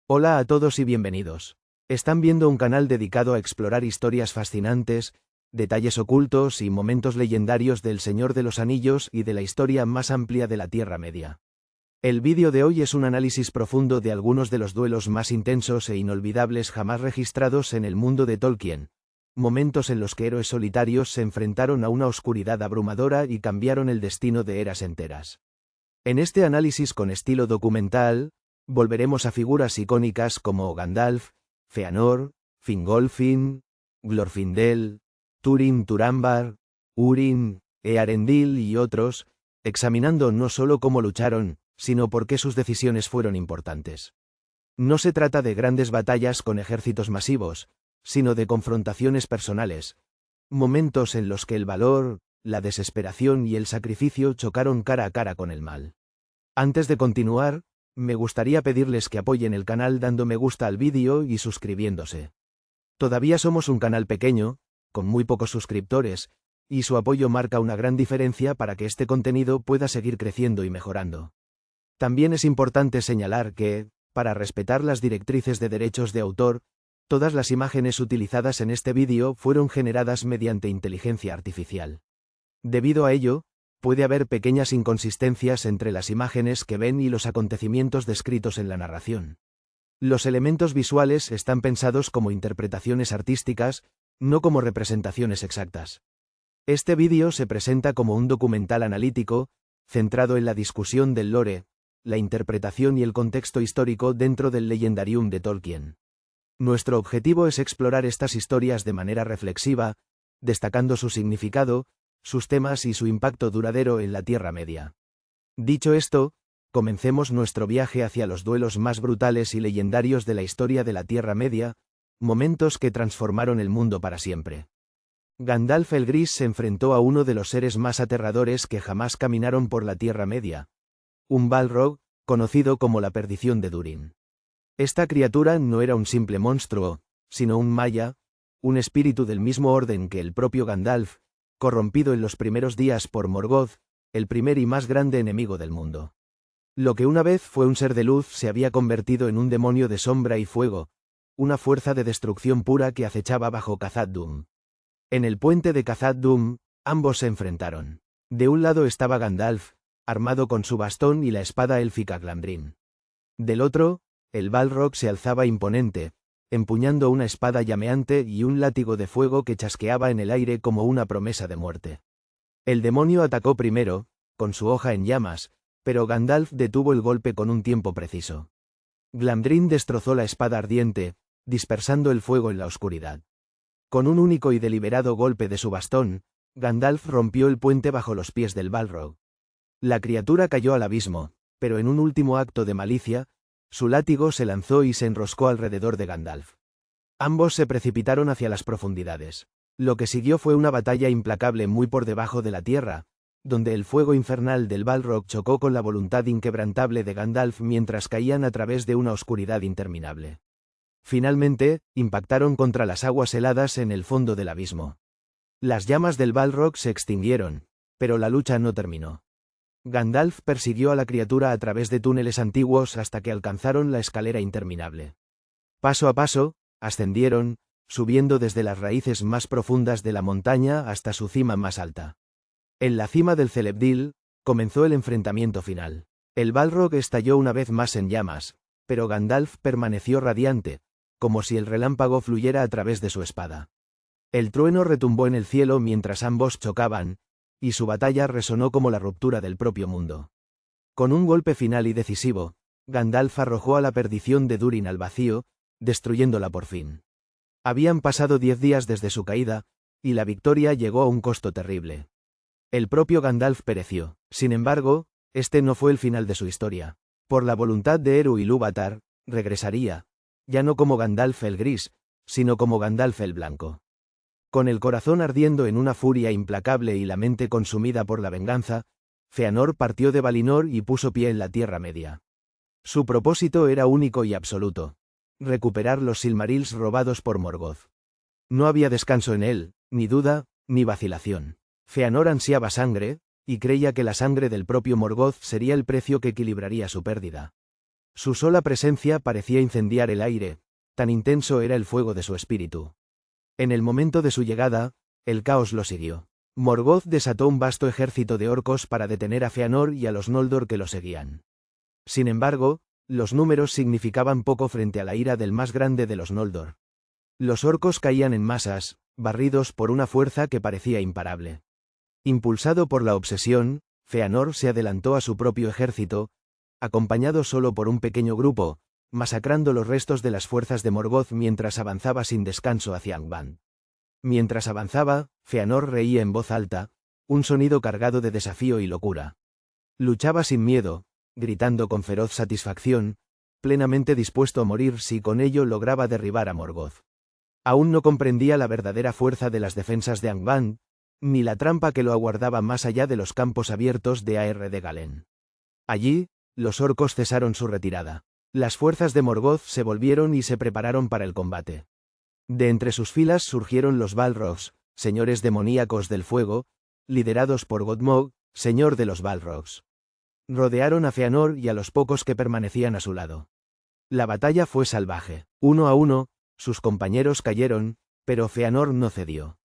Hola a todos y bienvenidos. Están viendo un canal dedicado a explorar historias fascinantes, detalles ocultos y momentos legendarios del Señor de los Anillos y de la historia más amplia de la Tierra Media. El vídeo de hoy es un análisis profundo de algunos de los duelos más intensos e inolvidables jamás registrados en el mundo de Tolkien, momentos en los que héroes solitarios se enfrentaron a una oscuridad abrumadora y cambiaron el destino de eras enteras. En este análisis con estilo documental, volveremos a figuras icónicas como Gandalf, Fëanor, Fingolfin, Glorfindel, Túrin Turambar, Húrin, Eärendil y otros, examinando no solo cómo lucharon, sino por qué sus decisiones fueron importantes. No se trata de grandes batallas con ejércitos masivos, sino de confrontaciones personales, momentos en los que el valor, la desesperación y el sacrificio chocaron cara a cara con el mal. Antes de continuar, me gustaría pedirles que apoyen el canal dando me gusta al vídeo y suscribiéndose. Todavía somos un canal pequeño, con muy pocos suscriptores, y su apoyo marca una gran diferencia para que este contenido pueda seguir creciendo y mejorando. También es importante señalar que, para respetar las directrices de derechos de autor, todas las imágenes utilizadas en este vídeo fueron generadas mediante inteligencia artificial. Debido a ello, puede haber pequeñas inconsistencias entre las imágenes que ven y los acontecimientos descritos en la narración. Los elementos visuales están pensados como interpretaciones artísticas, no como representaciones exactas. Este vídeo se presenta como un documental analítico, centrado en la discusión del lore, la interpretación y el contexto histórico dentro del Legendarium de Tolkien. Nuestro objetivo es explorar estas historias de manera reflexiva, destacando su significado, sus temas y su impacto duradero en la Tierra Media. Dicho esto, comencemos nuestro viaje hacia los duelos más brutales y legendarios de la historia de la Tierra Media, momentos que transformaron el mundo para siempre. Gandalf el Gris se enfrentó a uno de los seres más aterradores que jamás caminaron por la Tierra Media, un Balrog, conocido como la perdición de Durin. Esta criatura no era un simple monstruo, sino un Maya, un espíritu del mismo orden que el propio Gandalf, corrompido en los primeros días por Morgoth, el primer y más grande enemigo del mundo. Lo que una vez fue un ser de luz se había convertido en un demonio de sombra y fuego, una fuerza de destrucción pura que acechaba bajo Khazad-dûm. En el puente de Khazad-dûm, ambos se enfrentaron. De un lado estaba Gandalf, armado con su bastón y la espada élfica Glamdring. Del otro, el Balrog se alzaba imponente, empuñando una espada llameante y un látigo de fuego que chasqueaba en el aire como una promesa de muerte. El demonio atacó primero, con su hoja en llamas, pero Gandalf detuvo el golpe con un tiempo preciso. Glamdring destrozó la espada ardiente, dispersando el fuego en la oscuridad. Con un único y deliberado golpe de su bastón, Gandalf rompió el puente bajo los pies del Balrog. La criatura cayó al abismo, pero en un último acto de malicia, su látigo se lanzó y se enroscó alrededor de Gandalf. Ambos se precipitaron hacia las profundidades. Lo que siguió fue una batalla implacable muy por debajo de la tierra, donde el fuego infernal del Balrog chocó con la voluntad inquebrantable de Gandalf mientras caían a través de una oscuridad interminable. Finalmente, impactaron contra las aguas heladas en el fondo del abismo. Las llamas del Balrog se extinguieron, pero la lucha no terminó. Gandalf persiguió a la criatura a través de túneles antiguos hasta que alcanzaron la escalera interminable. Paso a paso, ascendieron, subiendo desde las raíces más profundas de la montaña hasta su cima más alta. En la cima del Celebdil, comenzó el enfrentamiento final. El Balrog estalló una vez más en llamas, pero Gandalf permaneció radiante, como si el relámpago fluyera a través de su espada. El trueno retumbó en el cielo mientras ambos chocaban, y su batalla resonó como la ruptura del propio mundo. Con un golpe final y decisivo, Gandalf arrojó a la perdición de Durin al vacío, destruyéndola por fin. Habían pasado 10 días desde su caída, y la victoria llegó a un costo terrible. El propio Gandalf pereció. Sin embargo, este no fue el final de su historia. Por la voluntad de Eru Ilúvatar, regresaría, ya no como Gandalf el Gris, sino como Gandalf el Blanco. Con el corazón ardiendo en una furia implacable y la mente consumida por la venganza, Fëanor partió de Valinor y puso pie en la Tierra Media. Su propósito era único y absoluto: recuperar los Silmarils robados por Morgoth. No había descanso en él, ni duda, ni vacilación. Fëanor ansiaba sangre, y creía que la sangre del propio Morgoth sería el precio que equilibraría su pérdida. Su sola presencia parecía incendiar el aire, tan intenso era el fuego de su espíritu. En el momento de su llegada, el caos lo siguió. Morgoth desató un vasto ejército de orcos para detener a Fëanor y a los Noldor que lo seguían. Sin embargo, los números significaban poco frente a la ira del más grande de los Noldor. Los orcos caían en masas, barridos por una fuerza que parecía imparable. Impulsado por la obsesión, Fëanor se adelantó a su propio ejército, acompañado solo por un pequeño grupo, masacrando los restos de las fuerzas de Morgoth mientras avanzaba sin descanso hacia Angband. Mientras avanzaba, Fëanor reía en voz alta, un sonido cargado de desafío y locura. Luchaba sin miedo, gritando con feroz satisfacción, plenamente dispuesto a morir si con ello lograba derribar a Morgoth. Aún no comprendía la verdadera fuerza de las defensas de Angband, ni la trampa que lo aguardaba más allá de los campos abiertos de Aer de Galen. Allí, los orcos cesaron su retirada. Las fuerzas de Morgoth se volvieron y se prepararon para el combate. De entre sus filas surgieron los Balrogs, señores demoníacos del fuego, liderados por Godmog, señor de los Balrogs. Rodearon a Fëanor y a los pocos que permanecían a su lado. La batalla fue salvaje. Uno a uno, sus compañeros cayeron, pero Fëanor no cedió.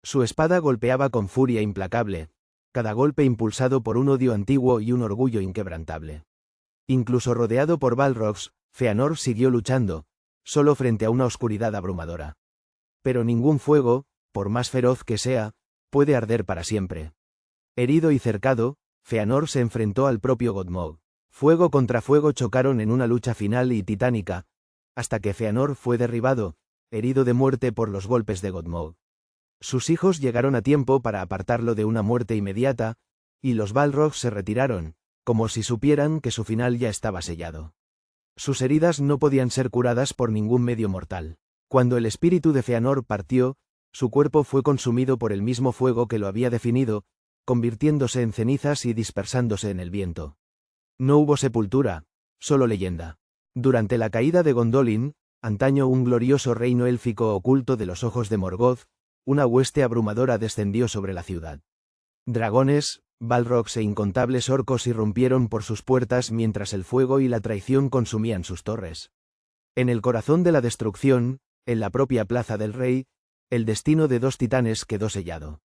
Su espada golpeaba con furia implacable, cada golpe impulsado por un odio antiguo y un orgullo inquebrantable. Incluso rodeado por Balrogs, Fëanor siguió luchando, solo frente a una oscuridad abrumadora. Pero ningún fuego, por más feroz que sea, puede arder para siempre. Herido y cercado, Fëanor se enfrentó al propio Godmog. Fuego contra fuego chocaron en una lucha final y titánica, hasta que Fëanor fue derribado, herido de muerte por los golpes de Godmog. Sus hijos llegaron a tiempo para apartarlo de una muerte inmediata, y los Balrogs se retiraron, como si supieran que su final ya estaba sellado. Sus heridas no podían ser curadas por ningún medio mortal. Cuando el espíritu de Fëanor partió, su cuerpo fue consumido por el mismo fuego que lo había definido, convirtiéndose en cenizas y dispersándose en el viento. No hubo sepultura, solo leyenda. Durante la caída de Gondolin, antaño un glorioso reino élfico oculto de los ojos de Morgoth, una hueste abrumadora descendió sobre la ciudad. Dragones, Balrogs e incontables orcos irrumpieron por sus puertas mientras el fuego y la traición consumían sus torres. En el corazón de la destrucción, en la propia plaza del rey, el destino de dos titanes quedó sellado.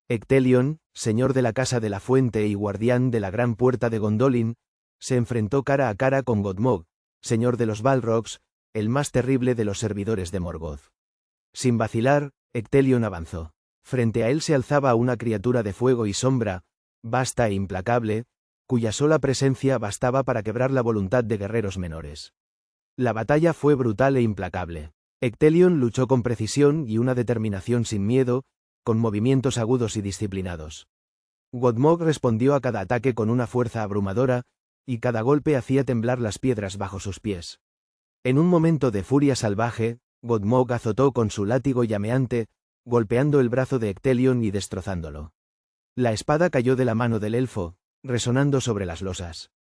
Ectelion, señor de la Casa de la Fuente y guardián de la gran puerta de Gondolin, se enfrentó cara a cara con Godmog, señor de los Balrogs, el más terrible de los servidores de Morgoth. Sin vacilar, Ectelion avanzó. Frente a él se alzaba una criatura de fuego y sombra, vasta e implacable, cuya sola presencia bastaba para quebrar la voluntad de guerreros menores. La batalla fue brutal e implacable. Ectelion luchó con precisión y una determinación sin miedo, con movimientos agudos y disciplinados. Godmog respondió a cada ataque con una fuerza abrumadora, y cada golpe hacía temblar las piedras bajo sus pies. En un momento de furia salvaje, Godmog azotó con su látigo llameante, golpeando el brazo de Ectelion y destrozándolo. La espada cayó de la mano del elfo, resonando sobre las losas.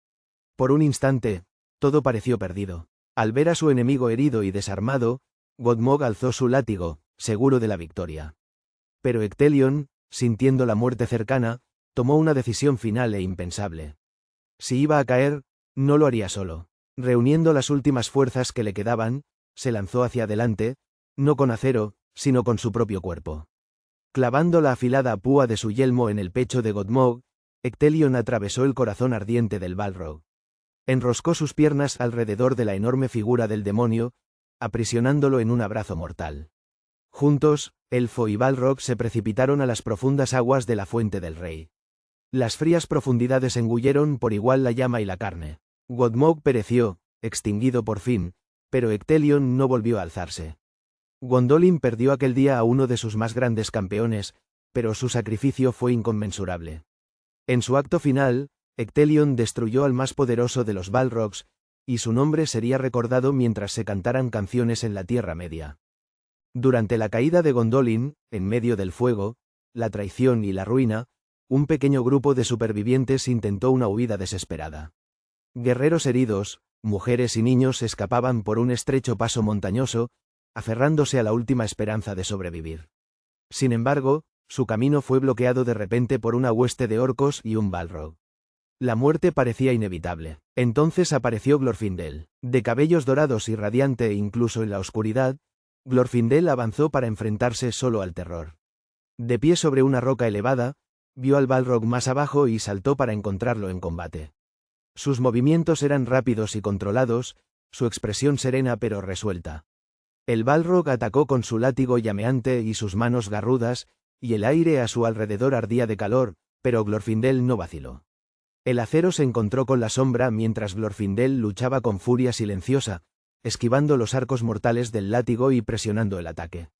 Por un instante, todo pareció perdido. Al ver a su enemigo herido y desarmado, Godmog alzó su látigo, seguro de la victoria. Pero Ectelion, sintiendo la muerte cercana, tomó una decisión final e impensable. Si iba a caer, no lo haría solo. Reuniendo las últimas fuerzas que le quedaban, se lanzó hacia adelante, no con acero, sino con su propio cuerpo. Clavando la afilada púa de su yelmo en el pecho de Godmog, Ectelion atravesó el corazón ardiente del Balrog. Enroscó sus piernas alrededor de la enorme figura del demonio, aprisionándolo en un abrazo mortal. Juntos, elfo y Balrog se precipitaron a las profundas aguas de la fuente del rey. Las frías profundidades engulleron por igual la llama y la carne. Godmog pereció, extinguido por fin, pero Ectelion no volvió a alzarse. Gondolin perdió aquel día a uno de sus más grandes campeones, pero su sacrificio fue inconmensurable. En su acto final, Ectelion destruyó al más poderoso de los Balrogs, y su nombre sería recordado mientras se cantaran canciones en la Tierra Media. Durante la caída de Gondolin, en medio del fuego, la traición y la ruina, un pequeño grupo de supervivientes intentó una huida desesperada. Guerreros heridos, mujeres y niños escapaban por un estrecho paso montañoso, aferrándose a la última esperanza de sobrevivir. Sin embargo, su camino fue bloqueado de repente por una hueste de orcos y un Balrog. La muerte parecía inevitable. Entonces apareció Glorfindel. De cabellos dorados y radiante incluso en la oscuridad, Glorfindel avanzó para enfrentarse solo al terror. De pie sobre una roca elevada, vio al Balrog más abajo y saltó para encontrarlo en combate. Sus movimientos eran rápidos y controlados, su expresión serena pero resuelta. El Balrog atacó con su látigo llameante y sus manos garrudas, y el aire a su alrededor ardía de calor, pero Glorfindel no vaciló. El acero se encontró con la sombra mientras Glorfindel luchaba con furia silenciosa, esquivando los arcos mortales del látigo y presionando el ataque.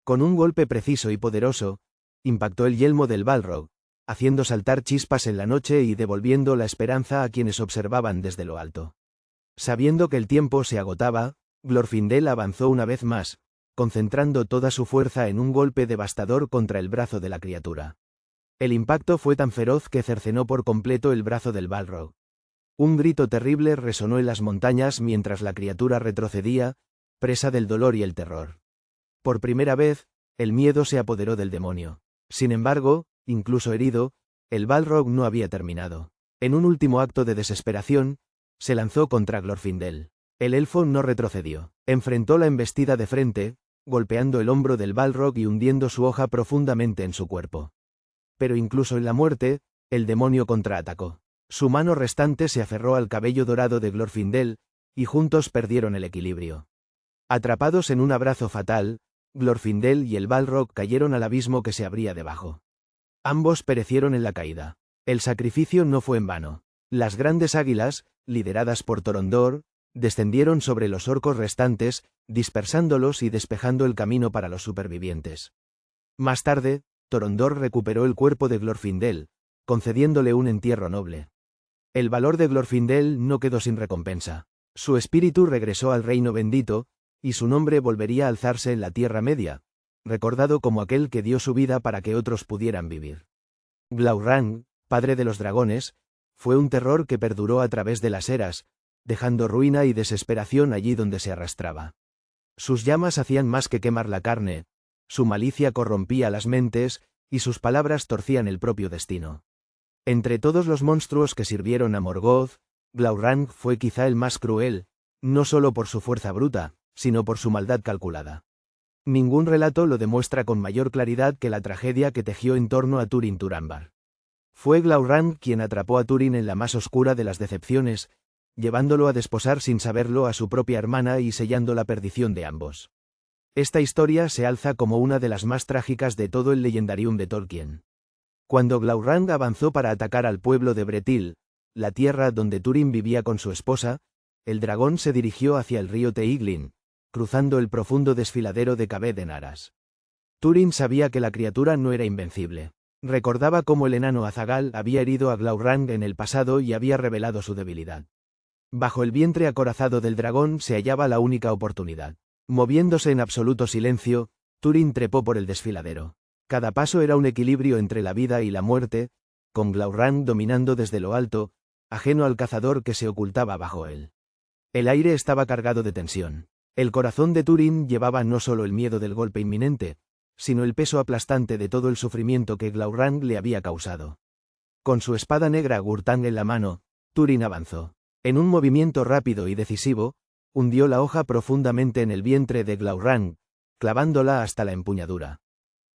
Con un golpe preciso y poderoso, impactó el yelmo del Balrog, haciendo saltar chispas en la noche y devolviendo la esperanza a quienes observaban desde lo alto. Sabiendo que el tiempo se agotaba, Glorfindel avanzó una vez más, concentrando toda su fuerza en un golpe devastador contra el brazo de la criatura. El impacto fue tan feroz que cercenó por completo el brazo del Balrog. Un grito terrible resonó en las montañas mientras la criatura retrocedía, presa del dolor y el terror. Por primera vez, el miedo se apoderó del demonio. Sin embargo, incluso herido, el Balrog no había terminado. En un último acto de desesperación, se lanzó contra Glorfindel. El elfo no retrocedió. Enfrentó la embestida de frente, golpeando el hombro del Balrog y hundiendo su hoja profundamente en su cuerpo. Pero incluso en la muerte, el demonio contraatacó. Su mano restante se aferró al cabello dorado de Glorfindel, y juntos perdieron el equilibrio. Atrapados en un abrazo fatal, Glorfindel y el Balrog cayeron al abismo que se abría debajo. Ambos perecieron en la caída. El sacrificio no fue en vano. Las grandes águilas, lideradas por Torondor, descendieron sobre los orcos restantes, dispersándolos y despejando el camino para los supervivientes. Más tarde, Torondor recuperó el cuerpo de Glorfindel, concediéndole un entierro noble. El valor de Glorfindel no quedó sin recompensa. Su espíritu regresó al reino bendito, y su nombre volvería a alzarse en la Tierra Media, recordado como aquel que dio su vida para que otros pudieran vivir. Glaurung, padre de los dragones, fue un terror que perduró a través de las eras, dejando ruina y desesperación allí donde se arrastraba. Sus llamas hacían más que quemar la carne, su malicia corrompía las mentes, y sus palabras torcían el propio destino. Entre todos los monstruos que sirvieron a Morgoth, Glaurung fue quizá el más cruel, no solo por su fuerza bruta, sino por su maldad calculada. Ningún relato lo demuestra con mayor claridad que la tragedia que tejió en torno a Túrin Turambar. Fue Glaurung quien atrapó a Túrin en la más oscura de las decepciones, llevándolo a desposar sin saberlo a su propia hermana y sellando la perdición de ambos. Esta historia se alza como una de las más trágicas de todo el leyendarium de Tolkien. Cuando Glaurung avanzó para atacar al pueblo de Bretil, la tierra donde Túrin vivía con su esposa, el dragón se dirigió hacia el río Teiglin, cruzando el profundo desfiladero de Cabed en Aras. Túrin sabía que la criatura no era invencible. Recordaba cómo el enano Azaghal había herido a Glaurung en el pasado y había revelado su debilidad. Bajo el vientre acorazado del dragón se hallaba la única oportunidad. Moviéndose en absoluto silencio, Túrin trepó por el desfiladero. Cada paso era un equilibrio entre la vida y la muerte, con Glaurung dominando desde lo alto, ajeno al cazador que se ocultaba bajo él. El aire estaba cargado de tensión. El corazón de Túrin llevaba no solo el miedo del golpe inminente, sino el peso aplastante de todo el sufrimiento que Glaurung le había causado. Con su espada negra Gurtang en la mano, Túrin avanzó. En un movimiento rápido y decisivo, hundió la hoja profundamente en el vientre de Glaurung, clavándola hasta la empuñadura.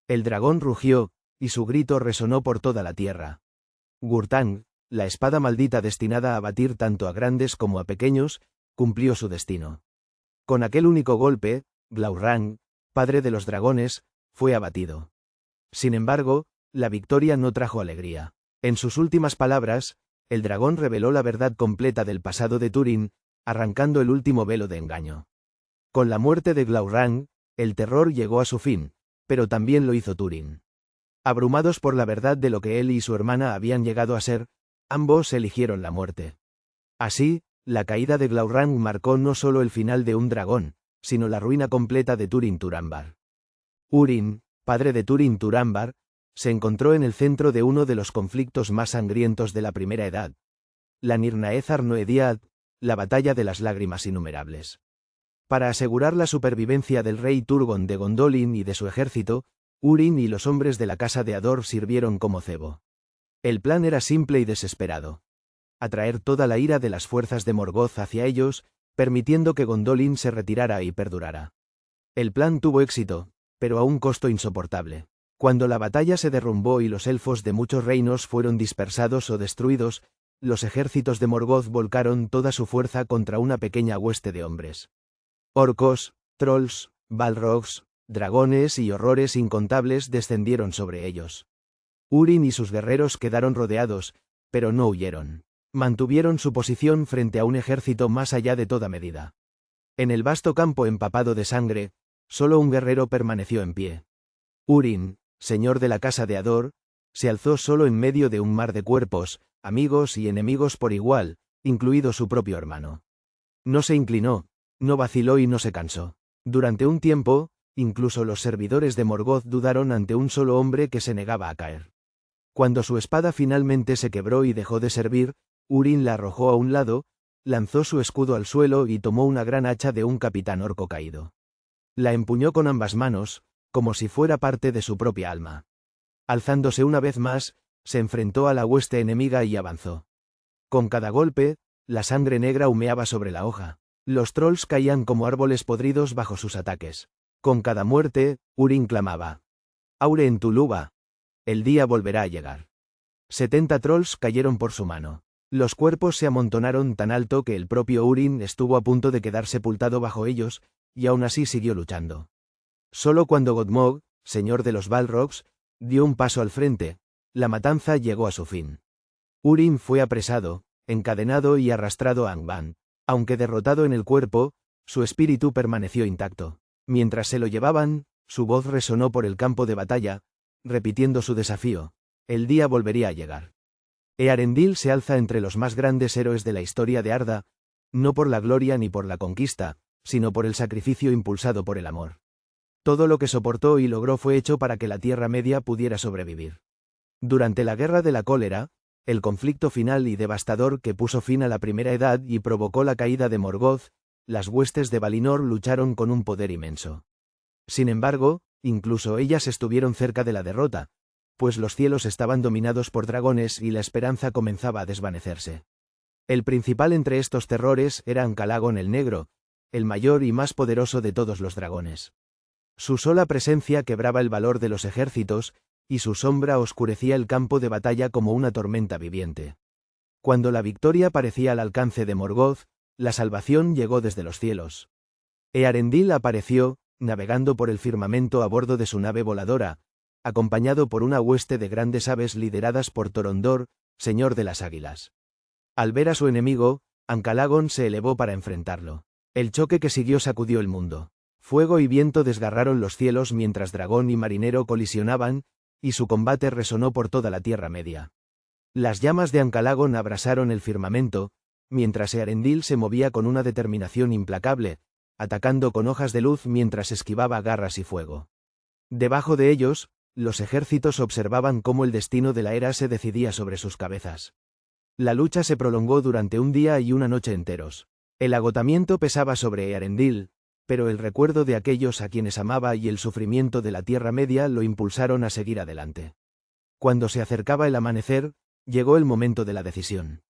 El dragón rugió, y su grito resonó por toda la tierra. Gurtang, la espada maldita destinada a abatir tanto a grandes como a pequeños, cumplió su destino. Con aquel único golpe, Glaurung, padre de los dragones, fue abatido. Sin embargo, la victoria no trajo alegría. En sus últimas palabras, el dragón reveló la verdad completa del pasado de Túrin, arrancando el último velo de engaño. Con la muerte de Glaurung, el terror llegó a su fin, pero también lo hizo Túrin. Abrumados por la verdad de lo que él y su hermana habían llegado a ser, ambos eligieron la muerte. Así, la caída de Glaurung marcó no solo el final de un dragón, sino la ruina completa de Túrin Turambar. Húrin, padre de Túrin Turambar, se encontró en el centro de uno de los conflictos más sangrientos de la Primera Edad. La Nirnaethar Noediad, la batalla de las lágrimas innumerables. Para asegurar la supervivencia del rey Turgon de Gondolin y de su ejército, Húrin y los hombres de la casa de Ador sirvieron como cebo. El plan era simple y desesperado. atraer toda la ira de las fuerzas de Morgoth hacia ellos, permitiendo que Gondolin se retirara y perdurara. El plan tuvo éxito, pero a un costo insoportable. Cuando la batalla se derrumbó y los elfos de muchos reinos fueron dispersados o destruidos, los ejércitos de Morgoth volcaron toda su fuerza contra una pequeña hueste de hombres. Orcos, trolls, balrogs, dragones y horrores incontables descendieron sobre ellos. Húrin y sus guerreros quedaron rodeados, pero no huyeron. Mantuvieron su posición frente a un ejército más allá de toda medida. En el vasto campo empapado de sangre, solo un guerrero permaneció en pie. Húrin, señor de la casa de Ador, se alzó solo en medio de un mar de cuerpos, amigos y enemigos por igual, incluido su propio hermano. No se inclinó, no vaciló y no se cansó. Durante un tiempo, incluso los servidores de Morgoth dudaron ante un solo hombre que se negaba a caer. Cuando su espada finalmente se quebró y dejó de servir, Húrin la arrojó a un lado, lanzó su escudo al suelo y tomó una gran hacha de un capitán orco caído. La empuñó con ambas manos, como si fuera parte de su propia alma. Alzándose una vez más, se enfrentó a la hueste enemiga y avanzó. Con cada golpe, la sangre negra humeaba sobre la hoja. Los trolls caían como árboles podridos bajo sus ataques. Con cada muerte, Húrin clamaba: «Aure en tu luva. El día volverá a llegar». 70 trolls cayeron por su mano. Los cuerpos se amontonaron tan alto que el propio Húrin estuvo a punto de quedar sepultado bajo ellos, y aún así siguió luchando. Solo cuando Godmog, señor de los Balrogs, dio un paso al frente, la matanza llegó a su fin. Húrin fue apresado, encadenado y arrastrado a Angband. Aunque derrotado en el cuerpo, su espíritu permaneció intacto. Mientras se lo llevaban, su voz resonó por el campo de batalla, repitiendo su desafío: el día volvería a llegar. Earendil se alza entre los más grandes héroes de la historia de Arda, no por la gloria ni por la conquista, sino por el sacrificio impulsado por el amor. Todo lo que soportó y logró fue hecho para que la Tierra Media pudiera sobrevivir. Durante la Guerra de la Cólera, el conflicto final y devastador que puso fin a la Primera Edad y provocó la caída de Morgoth, las huestes de Valinor lucharon con un poder inmenso. Sin embargo, incluso ellas estuvieron cerca de la derrota, pues los cielos estaban dominados por dragones y la esperanza comenzaba a desvanecerse. El principal entre estos terrores era Ancalagon el Negro, el mayor y más poderoso de todos los dragones. Su sola presencia quebraba el valor de los ejércitos, y su sombra oscurecía el campo de batalla como una tormenta viviente. Cuando la victoria parecía al alcance de Morgoth, la salvación llegó desde los cielos. Earendil apareció, navegando por el firmamento a bordo de su nave voladora, acompañado por una hueste de grandes aves lideradas por Torondor, señor de las águilas. Al ver a su enemigo, Ancalagon se elevó para enfrentarlo. El choque que siguió sacudió el mundo. Fuego y viento desgarraron los cielos mientras dragón y marinero colisionaban, y su combate resonó por toda la Tierra Media. Las llamas de Ancalagon abrasaron el firmamento, mientras Earendil se movía con una determinación implacable, atacando con hojas de luz mientras esquivaba garras y fuego. Debajo de ellos, los ejércitos observaban cómo el destino de la era se decidía sobre sus cabezas. La lucha se prolongó durante un día y una noche enteros. El agotamiento pesaba sobre Earendil, pero el recuerdo de aquellos a quienes amaba y el sufrimiento de la Tierra Media lo impulsaron a seguir adelante. Cuando se acercaba el amanecer, llegó el momento de la decisión.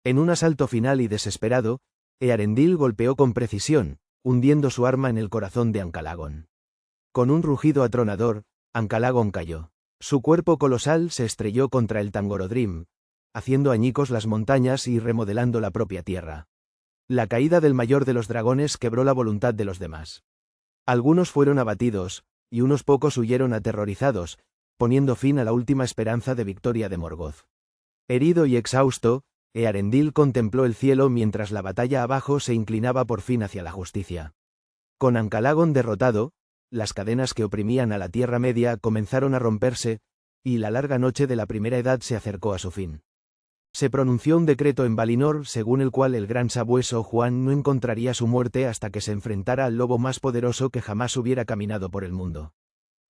En un asalto final y desesperado, Earendil golpeó con precisión, hundiendo su arma en el corazón de Ancalagon. Con un rugido atronador, Ancalagon cayó. Su cuerpo colosal se estrelló contra el Tangorodrim, haciendo añicos las montañas y remodelando la propia tierra. La caída del mayor de los dragones quebró la voluntad de los demás. Algunos fueron abatidos, y unos pocos huyeron aterrorizados, poniendo fin a la última esperanza de victoria de Morgoth. Herido y exhausto, Earendil contempló el cielo mientras la batalla abajo se inclinaba por fin hacia la justicia. Con Ancalagon derrotado, las cadenas que oprimían a la Tierra Media comenzaron a romperse, y la larga noche de la Primera Edad se acercó a su fin. Se pronunció un decreto en Valinor según el cual el gran sabueso Juan no encontraría su muerte hasta que se enfrentara al lobo más poderoso que jamás hubiera caminado por el mundo.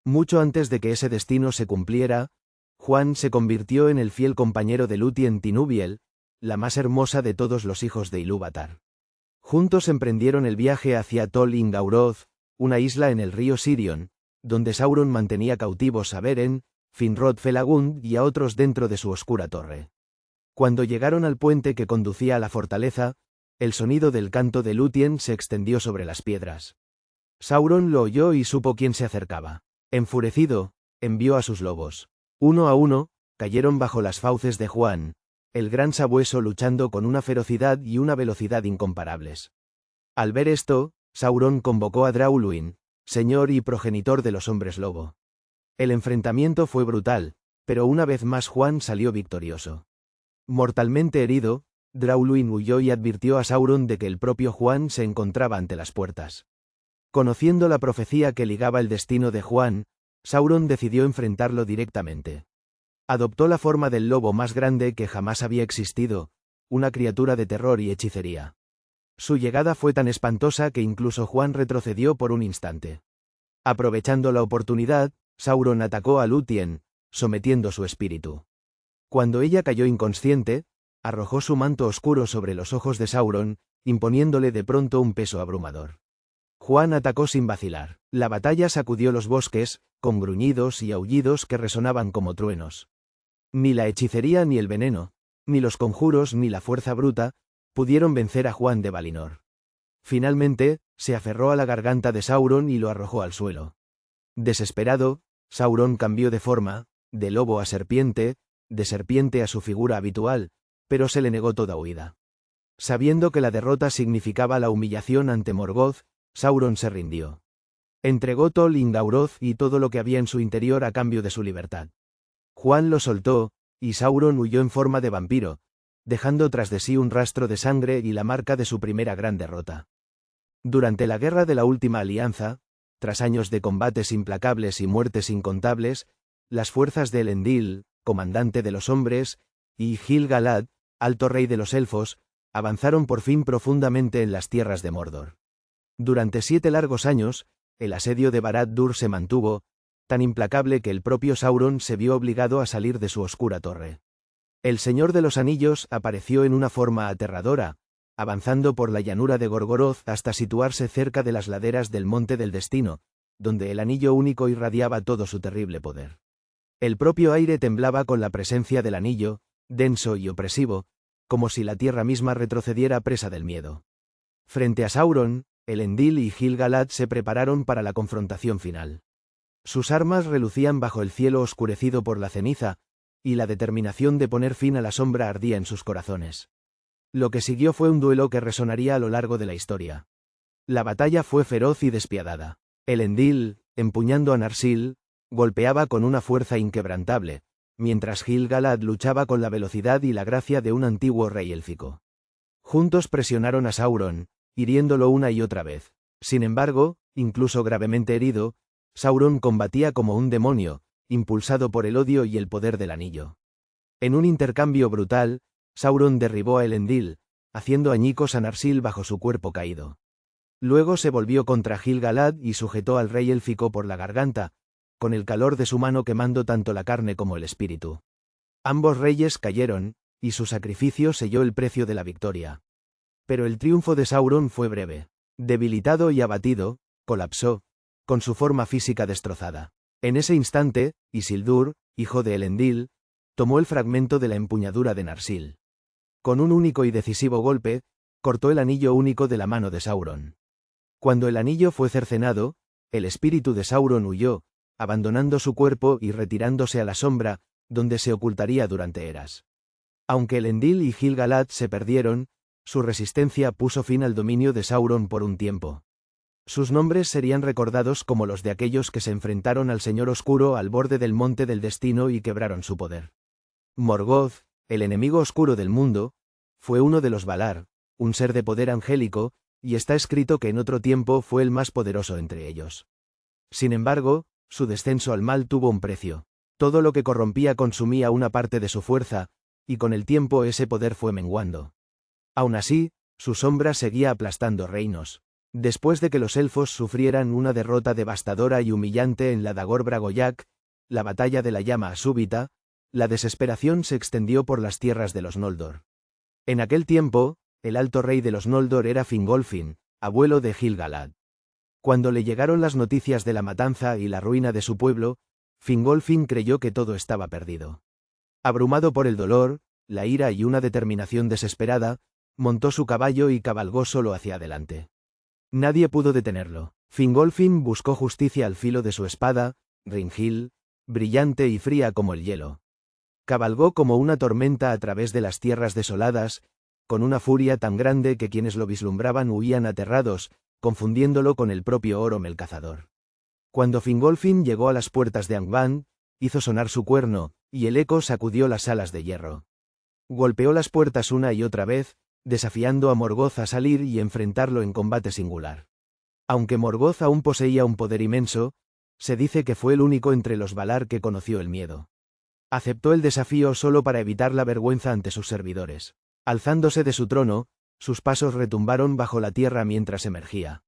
Mucho antes de que ese destino se cumpliera, Juan se convirtió en el fiel compañero de Lúthien Tinubiel, la más hermosa de todos los hijos de Ilúvatar. Juntos emprendieron el viaje hacia Tol Ingauroth, una isla en el río Sirion, donde Sauron mantenía cautivos a Beren, Finrod Felagund y a otros dentro de su oscura torre. Cuando llegaron al puente que conducía a la fortaleza, el sonido del canto de Lúthien se extendió sobre las piedras. Sauron lo oyó y supo quién se acercaba. Enfurecido, envió a sus lobos. Uno a uno, cayeron bajo las fauces de Juan, el gran sabueso, luchando con una ferocidad y una velocidad incomparables. Al ver esto, Sauron convocó a Draulwin, señor y progenitor de los hombres lobo. El enfrentamiento fue brutal, pero una vez más Juan salió victorioso. Mortalmente herido, Draulwin huyó y advirtió a Sauron de que el propio Juan se encontraba ante las puertas. Conociendo la profecía que ligaba el destino de Juan, Sauron decidió enfrentarlo directamente. Adoptó la forma del lobo más grande que jamás había existido, una criatura de terror y hechicería. Su llegada fue tan espantosa que incluso Juan retrocedió por un instante. Aprovechando la oportunidad, Sauron atacó a Lúthien, sometiendo su espíritu. Cuando ella cayó inconsciente, arrojó su manto oscuro sobre los ojos de Sauron, imponiéndole de pronto un peso abrumador. Juan atacó sin vacilar. La batalla sacudió los bosques, con gruñidos y aullidos que resonaban como truenos. Ni la hechicería ni el veneno, ni los conjuros ni la fuerza bruta, pudieron vencer a Juan de Valinor. Finalmente, se aferró a la garganta de Sauron y lo arrojó al suelo. Desesperado, Sauron cambió de forma, de lobo a serpiente, de serpiente a su figura habitual, pero se le negó toda huida. Sabiendo que la derrota significaba la humillación ante Morgoth, Sauron se rindió. Entregó Tol Ingauroth y todo lo que había en su interior a cambio de su libertad. Juan lo soltó, y Sauron huyó en forma de vampiro, dejando tras de sí un rastro de sangre y la marca de su primera gran derrota. Durante la Guerra de la Última Alianza, tras años de combates implacables y muertes incontables, las fuerzas de Elendil, comandante de los hombres, y Gil-galad, alto rey de los elfos, avanzaron por fin profundamente en las tierras de Mordor. Durante 7 largos años, el asedio de Barad-dûr se mantuvo, tan implacable que el propio Sauron se vio obligado a salir de su oscura torre. El Señor de los Anillos apareció en una forma aterradora, avanzando por la llanura de Gorgoroth hasta situarse cerca de las laderas del Monte del Destino, donde el Anillo Único irradiaba todo su terrible poder. El propio aire temblaba con la presencia del anillo, denso y opresivo, como si la tierra misma retrocediera presa del miedo. Frente a Sauron, Elendil y Gil-galad se prepararon para la confrontación final. Sus armas relucían bajo el cielo oscurecido por la ceniza, y la determinación de poner fin a la sombra ardía en sus corazones. Lo que siguió fue un duelo que resonaría a lo largo de la historia. La batalla fue feroz y despiadada. Elendil, empuñando a Narsil, golpeaba con una fuerza inquebrantable, mientras Gil-galad luchaba con la velocidad y la gracia de un antiguo rey élfico. Juntos presionaron a Sauron, hiriéndolo una y otra vez. Sin embargo, incluso gravemente herido, Sauron combatía como un demonio, impulsado por el odio y el poder del anillo. En un intercambio brutal, Sauron derribó a Elendil, haciendo añicos a Narsil bajo su cuerpo caído. Luego se volvió contra Gil-galad y sujetó al rey élfico por la garganta, con el calor de su mano quemando tanto la carne como el espíritu. Ambos reyes cayeron, y su sacrificio selló el precio de la victoria. Pero el triunfo de Sauron fue breve. Debilitado y abatido, colapsó, con su forma física destrozada. En ese instante, Isildur, hijo de Elendil, tomó el fragmento de la empuñadura de Narsil. Con un único y decisivo golpe, cortó el anillo único de la mano de Sauron. Cuando el anillo fue cercenado, el espíritu de Sauron huyó, abandonando su cuerpo y retirándose a la sombra, donde se ocultaría durante eras. Aunque Elendil y Gil-galad se perdieron, su resistencia puso fin al dominio de Sauron por un tiempo. Sus nombres serían recordados como los de aquellos que se enfrentaron al Señor Oscuro al borde del Monte del Destino y quebraron su poder. Morgoth, el enemigo oscuro del mundo, fue uno de los Valar, un ser de poder angélico, y está escrito que en otro tiempo fue el más poderoso entre ellos. Sin embargo, su descenso al mal tuvo un precio. Todo lo que corrompía consumía una parte de su fuerza, y con el tiempo ese poder fue menguando. Aún así, su sombra seguía aplastando reinos. Después de que los elfos sufrieran una derrota devastadora y humillante en la Dagor Bragollach, la batalla de la llama súbita, la desesperación se extendió por las tierras de los Noldor. En aquel tiempo, el alto rey de los Noldor era Fingolfin, abuelo de Gil-galad. Cuando le llegaron las noticias de la matanza y la ruina de su pueblo, Fingolfin creyó que todo estaba perdido. Abrumado por el dolor, la ira y una determinación desesperada, montó su caballo y cabalgó solo hacia adelante. Nadie pudo detenerlo. Fingolfin buscó justicia al filo de su espada, Ringhild, brillante y fría como el hielo. Cabalgó como una tormenta a través de las tierras desoladas, con una furia tan grande que quienes lo vislumbraban huían aterrados, confundiéndolo con el propio Orm el cazador. Cuando Fingolfin llegó a las puertas de Angband, hizo sonar su cuerno, y el eco sacudió las alas de hierro. Golpeó las puertas una y otra vez, desafiando a Morgoth a salir y enfrentarlo en combate singular. Aunque Morgoth aún poseía un poder inmenso, se dice que fue el único entre los Valar que conoció el miedo. Aceptó el desafío solo para evitar la vergüenza ante sus servidores. Alzándose de su trono, sus pasos retumbaron bajo la tierra mientras emergía.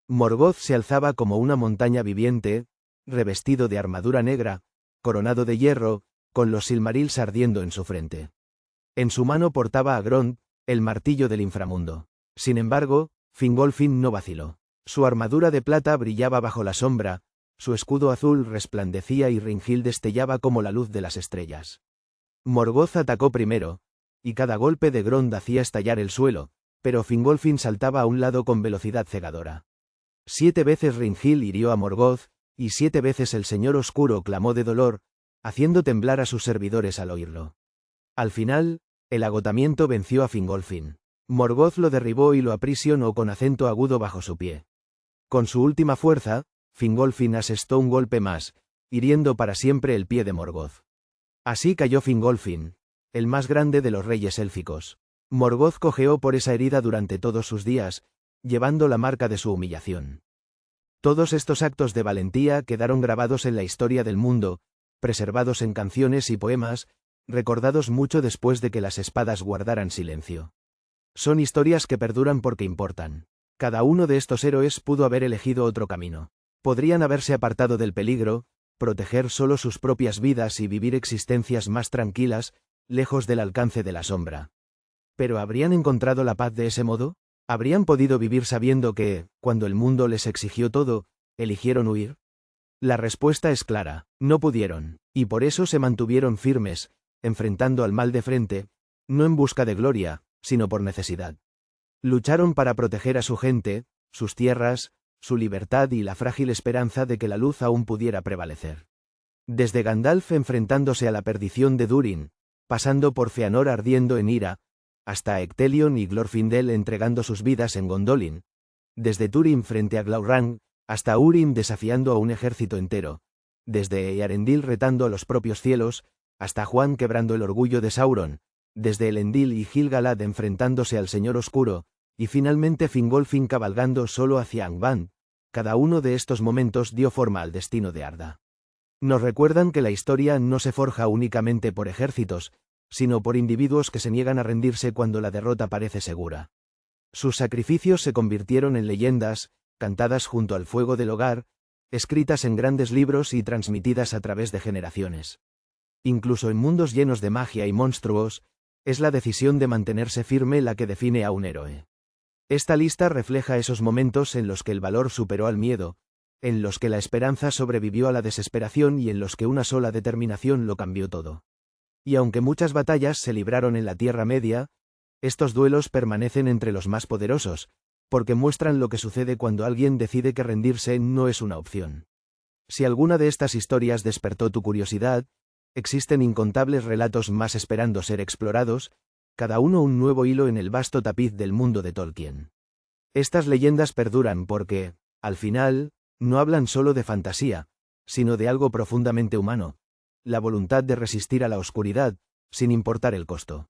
Morgoth se alzaba como una montaña viviente, revestido de armadura negra, coronado de hierro, con los Silmarils ardiendo en su frente. En su mano portaba a Grond, el martillo del inframundo. Sin embargo, Fingolfin no vaciló. Su armadura de plata brillaba bajo la sombra, su escudo azul resplandecía y Ringhild destellaba como la luz de las estrellas. Morgoth atacó primero, y cada golpe de Grond hacía estallar el suelo, pero Fingolfin saltaba a un lado con velocidad cegadora. 7 veces Ringhild hirió a Morgoth, y 7 veces el Señor Oscuro clamó de dolor, haciendo temblar a sus servidores al oírlo. Al final, el agotamiento venció a Fingolfin. Morgoth lo derribó y lo aprisionó con acento agudo bajo su pie. Con su última fuerza, Fingolfin asestó un golpe más, hiriendo para siempre el pie de Morgoth. Así cayó Fingolfin, el más grande de los reyes élficos. Morgoth cojeó por esa herida durante todos sus días, llevando la marca de su humillación. Todos estos actos de valentía quedaron grabados en la historia del mundo, preservados en canciones y poemas, recordados mucho después de que las espadas guardaran silencio. Son historias que perduran porque importan. Cada uno de estos héroes pudo haber elegido otro camino. Podrían haberse apartado del peligro, proteger solo sus propias vidas y vivir existencias más tranquilas, lejos del alcance de la sombra. ¿Pero habrían encontrado la paz de ese modo? ¿Habrían podido vivir sabiendo que, cuando el mundo les exigió todo, eligieron huir? La respuesta es clara, no pudieron, y por eso se mantuvieron firmes, enfrentando al mal de frente, no en busca de gloria, sino por necesidad. Lucharon para proteger a su gente, sus tierras, su libertad y la frágil esperanza de que la luz aún pudiera prevalecer. Desde Gandalf enfrentándose a la perdición de Durin, pasando por Feanor ardiendo en ira, hasta Ectelion y Glorfindel entregando sus vidas en Gondolin, desde Túrin frente a Glaurung, hasta Húrin desafiando a un ejército entero, desde Earendil retando a los propios cielos, hasta Juan quebrando el orgullo de Sauron, desde Elendil y Gil-galad enfrentándose al Señor Oscuro, y finalmente Fingolfin cabalgando solo hacia Angband, cada uno de estos momentos dio forma al destino de Arda. Nos recuerdan que la historia no se forja únicamente por ejércitos, sino por individuos que se niegan a rendirse cuando la derrota parece segura. Sus sacrificios se convirtieron en leyendas, cantadas junto al fuego del hogar, escritas en grandes libros y transmitidas a través de generaciones. Incluso en mundos llenos de magia y monstruos, es la decisión de mantenerse firme la que define a un héroe. Esta lista refleja esos momentos en los que el valor superó al miedo, en los que la esperanza sobrevivió a la desesperación y en los que una sola determinación lo cambió todo. Y aunque muchas batallas se libraron en la Tierra Media, estos duelos permanecen entre los más poderosos, porque muestran lo que sucede cuando alguien decide que rendirse no es una opción. Si alguna de estas historias despertó tu curiosidad, existen incontables relatos más esperando ser explorados, cada uno un nuevo hilo en el vasto tapiz del mundo de Tolkien. Estas leyendas perduran porque, al final, no hablan solo de fantasía, sino de algo profundamente humano, la voluntad de resistir a la oscuridad, sin importar el costo.